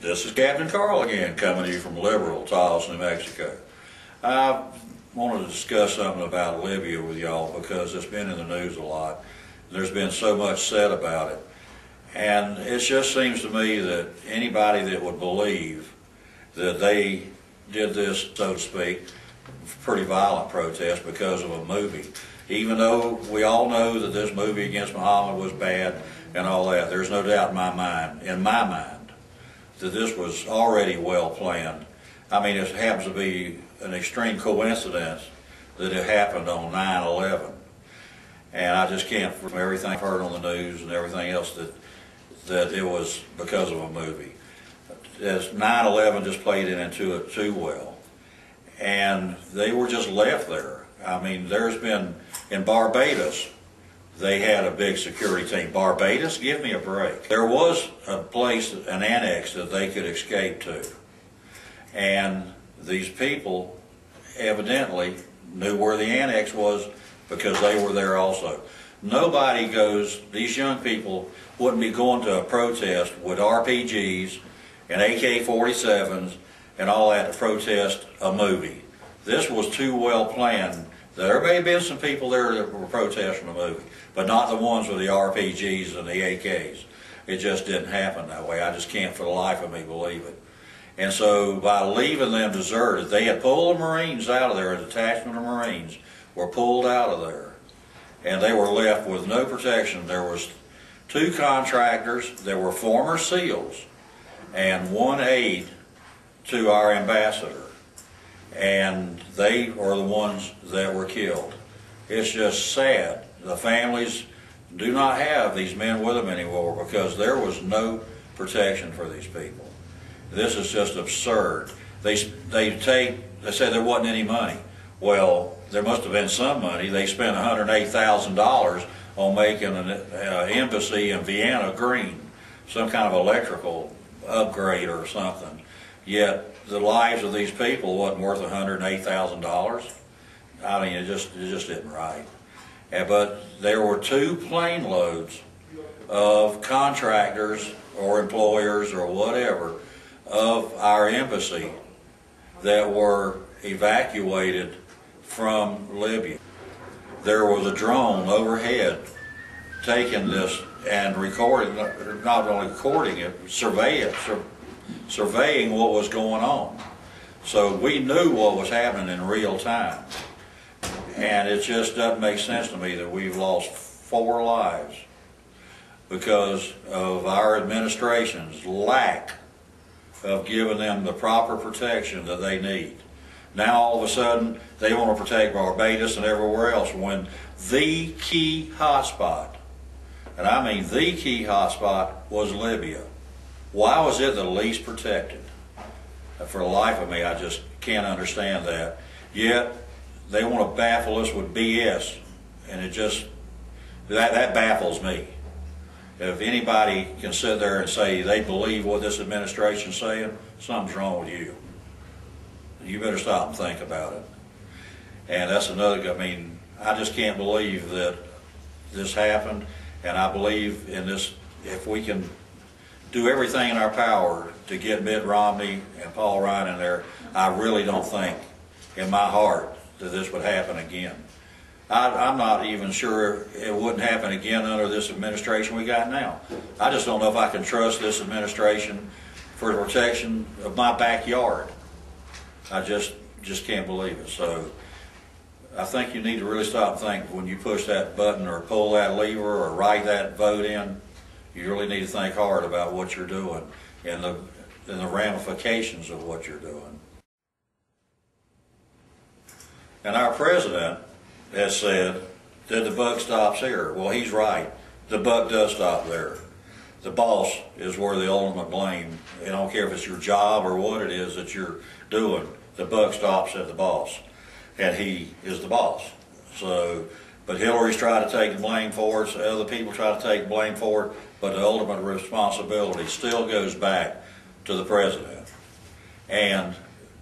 This is Captain Carl again, coming to you from liberal Taos, New Mexico. I wanted to discuss something about Libya with y'all because it's been in the news a lot. There's been so much said about it. And it just seems to me that anybody that would believe that they did this, so to speak, pretty violent protest because of a movie, even though we all know that this movie against Muhammad was bad and all that, there's no doubt in my mind, that this was already well planned. I mean, it happens to be an extreme coincidence that it happened on 9/11. And I just can't, from everything I've heard on the news and everything else, that it was because of a movie. As 9/11 just played it into it too well. And they were just left there. I mean, there's been, in Barbados, they had a big security team. Barbados, give me a break. There was a place, an annex that they could escape to. And these people evidently knew where the annex was because they were there also. Nobody goes, these young people wouldn't be going to a protest with RPGs and AK-47s and all that to protest a movie. This was too well planned. There may have been some people there that were protesting the movie, but not the ones with the RPGs and the AKs. It just didn't happen that way. I just can't for the life of me believe it. And so by leaving them deserted, they had pulled the Marines out of there, a detachment of Marines were pulled out of there. And they were left with no protection. There was 2 contractors, there were former SEALs, and 1 aide to our ambassador. And they are the ones that were killed. It's just sad. The families do not have these men with them anymore because there was no protection for these people. This is just absurd. They said there wasn't any money. Well, there must have been some money. They spent $108,000 on making an embassy in Vienna green, some kind of electrical upgrade or something. Yet the lives of these people wasn't worth $108,000. I mean, it just isn't right. But there were 2 plane loads of contractors or employers or whatever of our embassy that were evacuated from Libya. There was a drone overhead taking this and recording, not only recording it, surveying what was going on. So we knew what was happening in real time. And it just doesn't make sense to me that we've lost 4 lives because of our administration's lack of giving them the proper protection that they need. Now all of a sudden they want to protect Barbados and everywhere else when the key hotspot, and I mean the key hotspot, was Libya. Why was it the least protected? For the life of me, I just can't understand that. Yet they want to baffle us with BS, and it just, that baffles me. If anybody can sit there and say they believe what this administration's saying, something's wrong with you. You better stop and think about it. And that's another, I mean, I just can't believe that this happened, and I believe in this, if we can do everything in our power to get Mitt Romney and Paul Ryan in there, I really don't think in my heart that this would happen again. I'm not even sure it wouldn't happen again under this administration we got now. I just don't know if I can trust this administration for the protection of my backyard. I just can't believe it. So I think you need to really stop and think when you push that button or pull that lever or write that vote in. You really need to think hard about what you're doing and the ramifications of what you're doing. And our president has said that the buck stops here. Well, he's right. The buck does stop there. The boss is where the ultimate blame. I don't care if it's your job or what it is that you're doing. The buck stops at the boss, and he is the boss. So, but Hillary's tried to take the blame for it. So other people try to take blame for it. But the ultimate responsibility still goes back to the president. And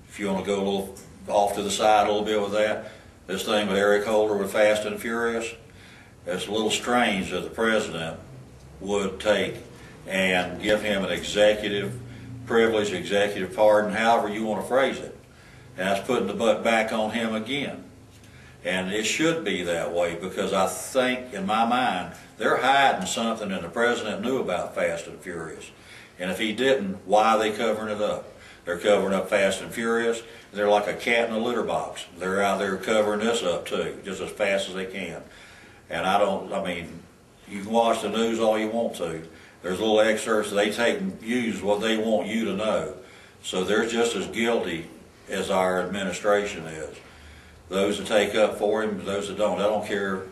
if you want to go a little off to the side a little bit with that, this thing with Eric Holder with Fast and Furious, it's a little strange that the president would take and give him an executive privilege, executive pardon, however you want to phrase it. And that's putting the butt back on him again. And it should be that way, because I think, in my mind, they're hiding something and the president knew about Fast and Furious. And if he didn't, why are they covering it up? They're covering up Fast and Furious. They're like a cat in a litter box. They're out there covering this up too, just as fast as they can. And I mean, you can watch the news all you want to. There's little excerpts they take and use what they want you to know. So they're just as guilty as our administration is. Those that take up for him, those that don't. I don't care.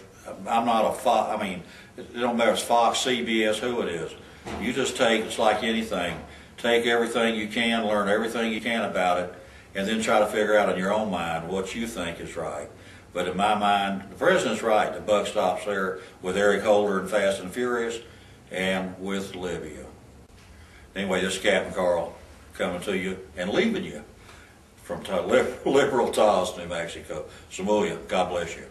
I'm not a Fox. I mean, it don't matter if it's Fox, CBS, who it is. You just take, it's like anything. Take everything you can, learn everything you can about it, and then try to figure out in your own mind what you think is right. But in my mind, the president's right. The buck stops there with Eric Holder and Fast and Furious and with Libya. Anyway, this is Captain Carl coming to you and leaving you from liberal Taos, New Mexico. Samulia, God bless you.